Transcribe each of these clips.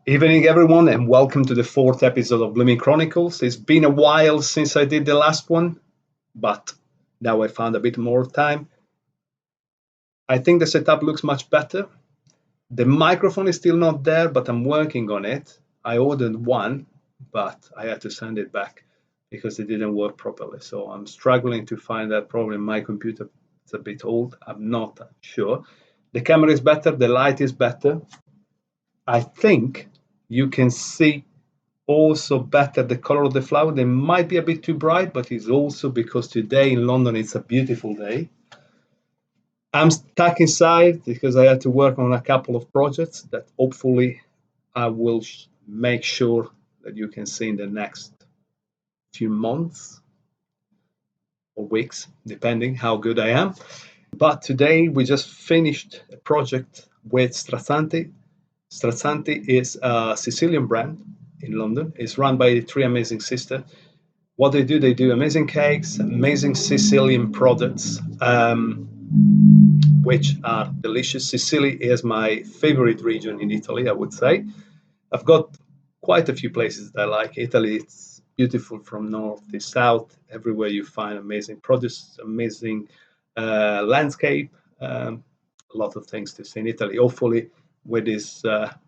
Evening, everyone, and welcome to the fourth episode of Blooming Chronicles. It's been a while since I did the last one, but now I found a bit more time. I think the setup looks much better. The microphone is still not there, but I'm working on it. I ordered one, but I had to send it back because it didn't work properly. So I'm struggling to find that problem. My computer is a bit old. I'm not sure. The camera is better. The light is better. I think you can see also better the color of the flower. They might be a bit too bright, but it's also because today in London it's a beautiful day. I'm stuck inside because I had to work on a couple of projects that hopefully I will make sure that you can see in the next few months or weeks, depending how good I am. But today we just finished a project with Strazzante. Strazzante is a Sicilian brand in London. It's run by three amazing sisters. What they do amazing cakes, amazing Sicilian products, which are delicious. Sicily is my favorite region in Italy, I would say. I've got quite a few places that I like. Italy, it's beautiful from north to south. Everywhere you find amazing produce, amazing landscape, a lot of things to see in Italy. Hopefully, with this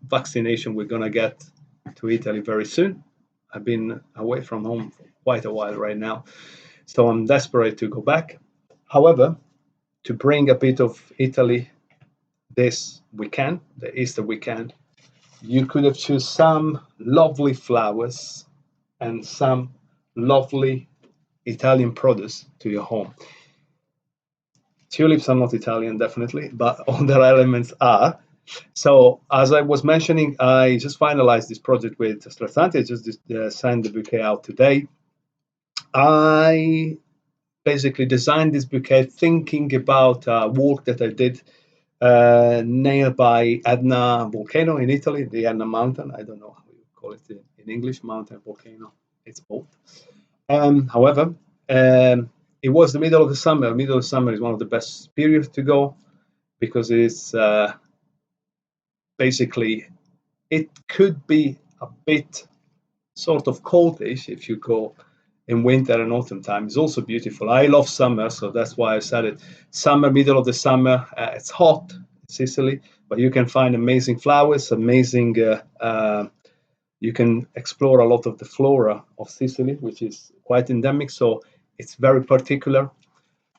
vaccination, we're going to get to Italy very soon. I've been away from home for quite a while right now, so I'm desperate to go back. However, to bring a bit of Italy this weekend, the Easter weekend, you could have chosen some lovely flowers and some lovely Italian produce to your home. Tulips are not Italian, definitely, but other elements are. So, as I was mentioning, I just finalized this project with Strazzante. I just sent the bouquet out today. I basically designed this bouquet thinking about work that I did nearby Etna volcano in Italy, the Etna mountain. I don't know how you call it in English, mountain, volcano. It's both. However, it was the middle of the summer. Middle of summer is one of the best periods to go because it's basically, it could be a bit sort of coldish if you go in winter and autumn time. It's also beautiful. I love summer, so that's why I said it. Summer, middle of the summer, it's hot in Sicily, but you can find amazing flowers, amazing. You can explore a lot of the flora of Sicily, which is quite endemic. So it's very particular.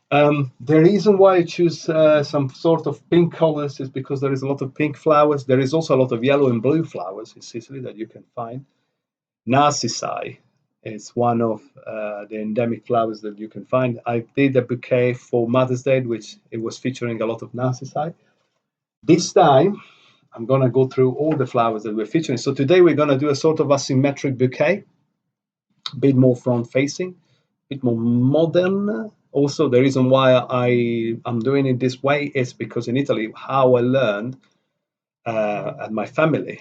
The reason why I choose some sort of pink colors is because there is a lot of pink flowers. There is also a lot of yellow and blue flowers in Sicily that you can find. Narcissi is one of the endemic flowers that you can find. I did a bouquet for Mother's Day, which it was featuring a lot of narcissi. This time, I'm going to go through all the flowers that we're featuring. So today we're going to do a sort of asymmetric bouquet, a bit more front-facing, a bit more modern. Also, the reason why I'm doing it this way is because in Italy, how I learned at my family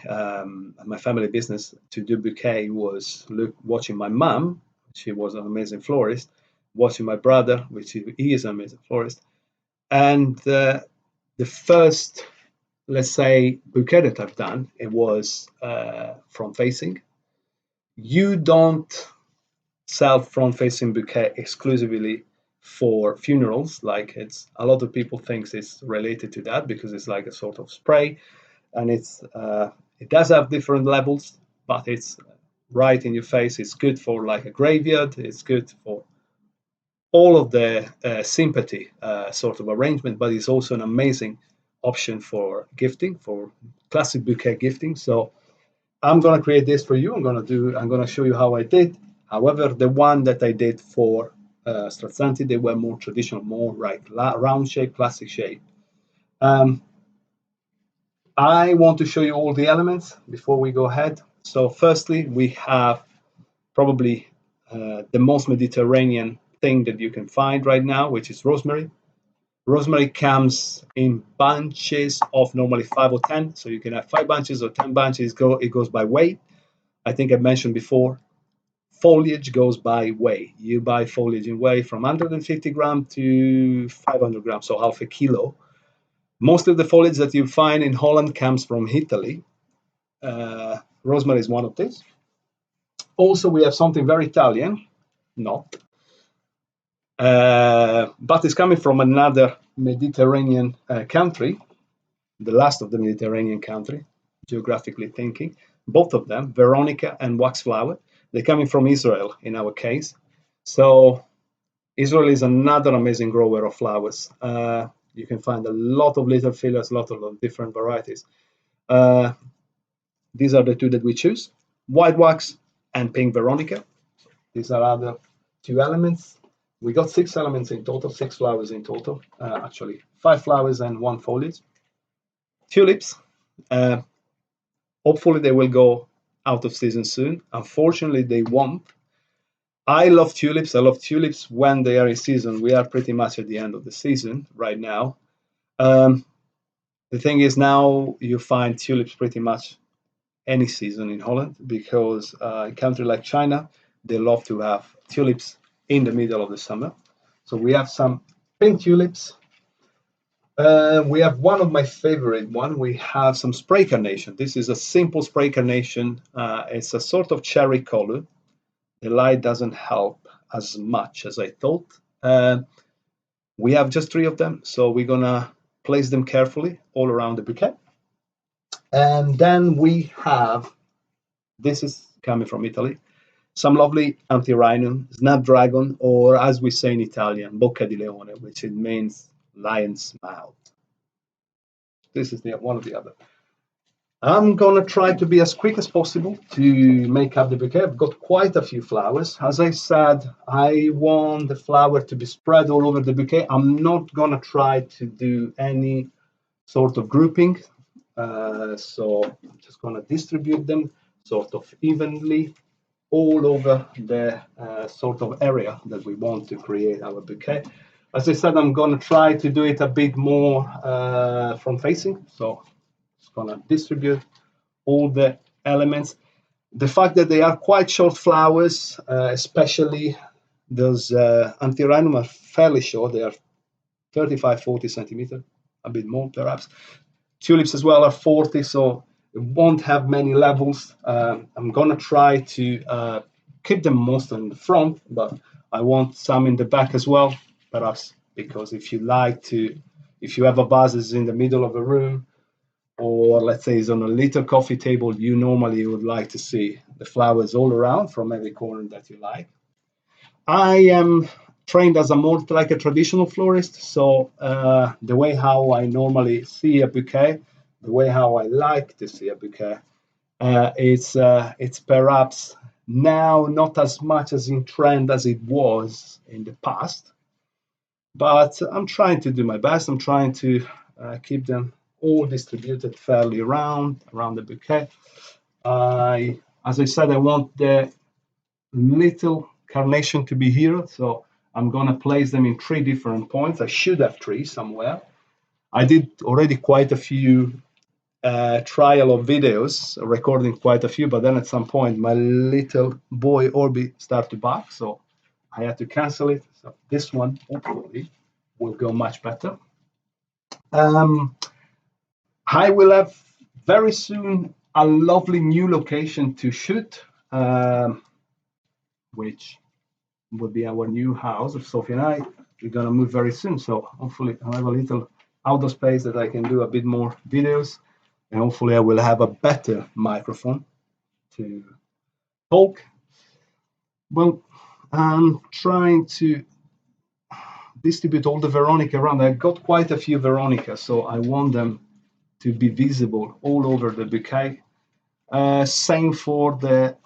business to do bouquet was watching my mom. She was an amazing florist. Watching my brother, which he is an amazing florist. And the first, let's say, bouquet that I've done, it was front-facing. You don't sell front-facing bouquet exclusively for funerals. Like, it's a lot of people think it's related to that because it's like a sort of spray, and it does have different levels, but it's right in your face. It's good for like a graveyard. It's good for all of the sympathy sort of arrangement, but it's also an amazing option for gifting, for classic bouquet gifting. So I'm going to create this for you. I'm going to show you how I did. However, the one that I did for Strazzante, they were more traditional, more like round shape, classic shape. I want to show you all the elements before we go ahead. So firstly, we have probably the most Mediterranean thing that you can find right now, which is rosemary. Rosemary comes in bunches of normally 5 or 10. So you can have 5 bunches or 10 bunches. It goes by weight. I think I mentioned before, foliage goes by weight. You buy foliage in weight from 150 grams to 500 grams, so half a kilo. Most of the foliage that you find in Holland comes from Italy. Rosemary is one of these. Also, we have something very Italian, not, but it's coming from another Mediterranean country, the last of the Mediterranean country, geographically thinking. Both of them, Veronica and Waxflower, they're coming from Israel in our case. So Israel is another amazing grower of flowers. You can find a lot of little fillers, a lot of different varieties. These are the two that we choose, white wax and pink Veronica. These are other two elements. We got 6 elements in total, 6 flowers in total, actually 5 flowers and 1 foliage. Tulips, hopefully they will go out of season soon. Unfortunately, they won't. I love tulips. I love tulips when they are in season. We are pretty much at the end of the season right now. The thing is, now you find tulips pretty much any season in Holland, because a country like China, they love to have tulips in the middle of the summer. So we have some pink tulips. We have one of my favorite one. We have some spray carnation. This is a simple spray carnation. It's a sort of cherry color. The light doesn't help as much as I thought. We have just 3 of them, so we're gonna place them carefully all around the bouquet. And then we have, this is coming from Italy, some lovely antirhinum, snapdragon, or as we say in Italian, bocca di leone, which it means lion's mouth. This is one of the other. I'm gonna try to be as quick as possible to make up the bouquet. I've got quite a few flowers. As I said, I want the flower to be spread all over the bouquet. I'm not gonna try to do any sort of grouping. So I'm just gonna distribute them sort of evenly all over the sort of area that we want to create our bouquet. As I said, I'm gonna try to do it a bit more front facing. So it's gonna distribute all the elements. The fact that they are quite short flowers, especially those antirhinum, are fairly short. They are 35, 40 centimeters, a bit more perhaps. Tulips as well are 40, so it won't have many levels. I'm gonna try to keep them most in the front, but I want some in the back as well, perhaps, because if you have a vase in the middle of a room, or let's say it's on a little coffee table, you normally would like to see the flowers all around from every corner that you like. I am trained as more like a traditional florist, so the way how I normally see a bouquet, the way how I like to see a bouquet, it's perhaps now not as much as in trend as it was in the past, but I'm trying to do my best. I'm trying to keep them all distributed fairly around the bouquet. As I said, I want the little carnation to be here, so I'm gonna place them in 3 different points. I should have 3 somewhere. I did already quite a few trial of videos, recording quite a few, but then at some point my little boy Orbi started to bark, so I had to cancel it. So this one hopefully will go much better. I will have very soon a lovely new location to shoot, which will be our new house of Sophie and I. We're gonna move very soon, so hopefully I'll have a little outdoor space that I can do a bit more videos, and hopefully I will have a better microphone to talk. Well, I'm trying to distribute all the Veronica around. I've got quite a few Veronica, so I want them to be visible all over the bouquet. Same for the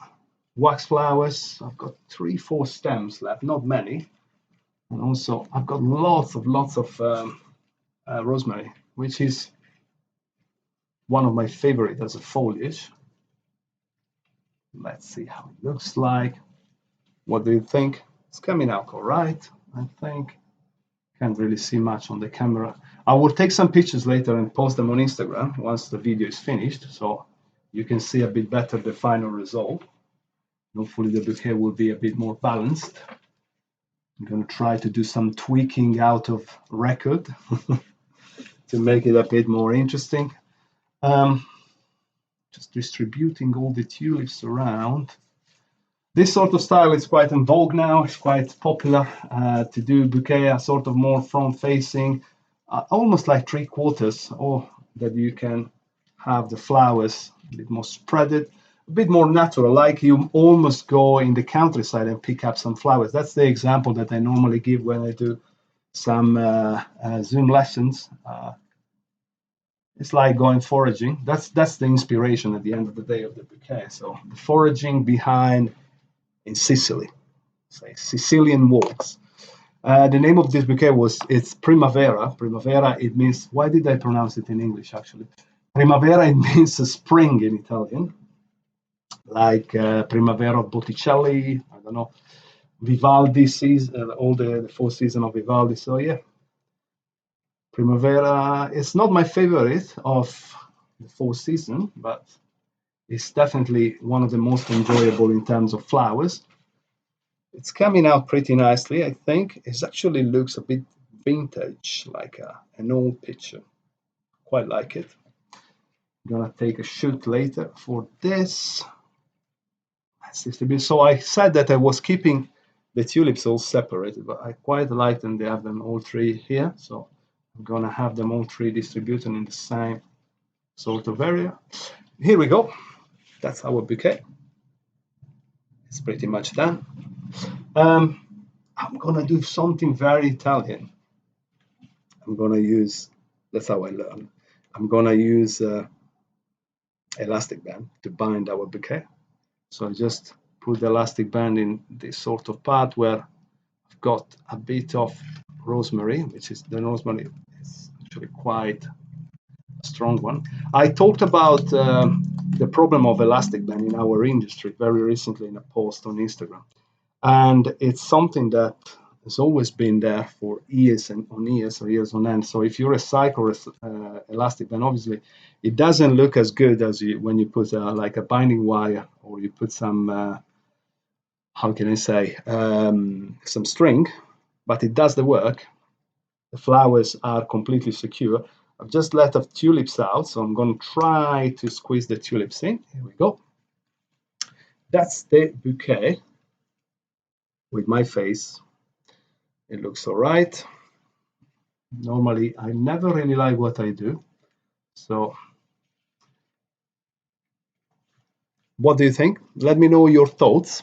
wax flowers. I've got 3-4 stems left, not many. And also I've got lots of rosemary, which is one of my favorite as a foliage. Let's see how it looks like. What do you think? It's coming out all right, I think. Can't really see much on the camera. I will take some pictures later and post them on Instagram once the video is finished, so you can see a bit better the final result. Hopefully the bouquet will be a bit more balanced. I'm going to try to do some tweaking out of record to make it a bit more interesting. just distributing all the tulips around. This sort of style is quite in vogue now. It's quite popular to do bouquet, sort of more front-facing, almost like three-quarters, or that you can have the flowers a bit more spreaded, a bit more natural, like you almost go in the countryside and pick up some flowers. That's the example that I normally give when I do some Zoom lessons. It's like going foraging. That's the inspiration at the end of the day of the bouquet. So the foraging behind in Sicily, say Sicilian walks. The name of this bouquet it's Primavera. Primavera, it means, why did I pronounce it in English actually? Primavera, it means spring in Italian, like Primavera of Botticelli, I don't know, Vivaldi season, all the four seasons of Vivaldi. So yeah, Primavera is not my favorite of the four seasons, but it's definitely one of the most enjoyable in terms of flowers. It's coming out pretty nicely, I think. It actually looks a bit vintage, like an old picture. Quite like it. I'm gonna take a shoot later for this. So I said that I was keeping the tulips all separated, but I quite like them. They have them all three here, so I'm gonna have them all three distributed in the same sort of area. Here we go. That's our bouquet. It's pretty much done. I'm gonna do something very Italian. I'm gonna use, that's how I learn. I'm gonna use elastic band to bind our bouquet. So I just put the elastic band in this sort of part where I've got a bit of rosemary, which is the rosemary is actually quite a strong one. I talked about the problem of elastic band in our industry very recently in a post on Instagram. And it's something that has always been there for years and on years or years on end. So if you recycle elastic band, obviously it doesn't look as good as when you put like a binding wire, or you put some, how can I say, some string, but it does the work. The flowers are completely secure. I've just let the tulips out, so I'm going to try to squeeze the tulips in. Here we go. That's the bouquet with my face. It looks all right. Normally, I never really like what I do. So what do you think? Let me know your thoughts.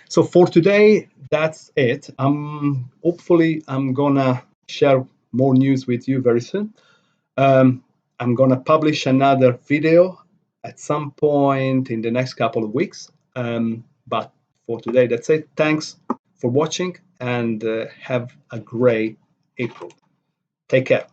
So for today, that's it. Hopefully, I'm gonna share more news with you very soon. I'm gonna publish another video at some point in the next couple of weeks. But for today, that's it. Thanks for watching, and have a great April. Take care.